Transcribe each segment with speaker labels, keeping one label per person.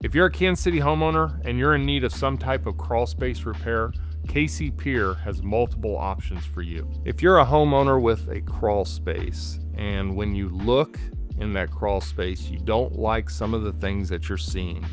Speaker 1: If you're a Kansas City homeowner and you're in need of some type of crawl space repair, KC Pier has multiple options for you. If you're a homeowner with a crawl space and when you look in that crawl space, you don't like some of the things that you're seeing,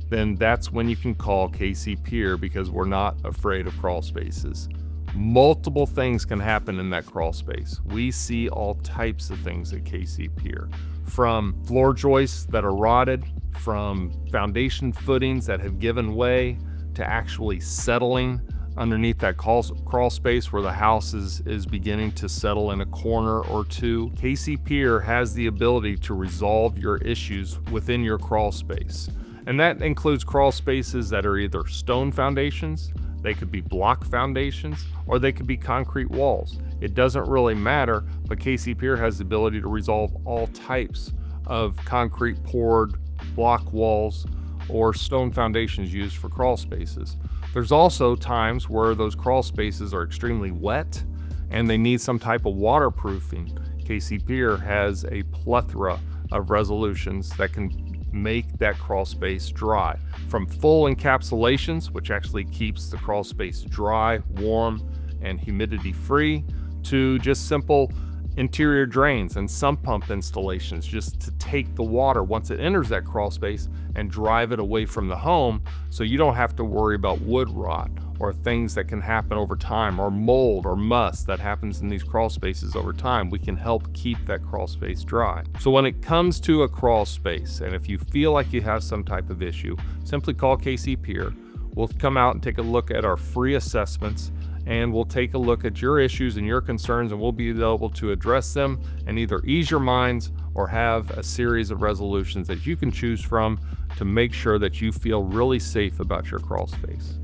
Speaker 1: then that's when you can call KC Pier, because we're not afraid of crawl spaces. Multiple things can happen in that crawl space. We see all types of things at KC Pier, from floor joists that are rotted, from foundation footings that have given way, to actually settling underneath that crawl space where the house is beginning to settle in a corner or two. KC Pier has the ability to resolve your issues within your crawl space. And that includes crawl spaces that are either stone foundations, they could be block foundations, or they could be concrete walls. It doesn't really matter, but KC Pier has the ability to resolve all types of concrete poured block walls or stone foundations used for crawl spaces. There's also times where those crawl spaces are extremely wet and they need some type of waterproofing. KC Pier has a plethora of resolutions that can make that crawl space dry, from full encapsulations, which actually keeps the crawl space dry, warm, and humidity free, to just simple interior drains and sump pump installations just to take the water once it enters that crawl space and drive it away from the home, so you don't have to worry about wood rot or things that can happen over time, or mold or must that happens in these crawl spaces over time. We can help keep that crawl space dry. So when it comes to a crawl space, and if you feel like you have some type of issue, simply call KC Pier. We'll come out and take a look at our free assessments, and we'll take a look at your issues and your concerns, and we'll be able to address them and either ease your minds or have a series of resolutions that you can choose from to make sure that you feel really safe about your crawl space.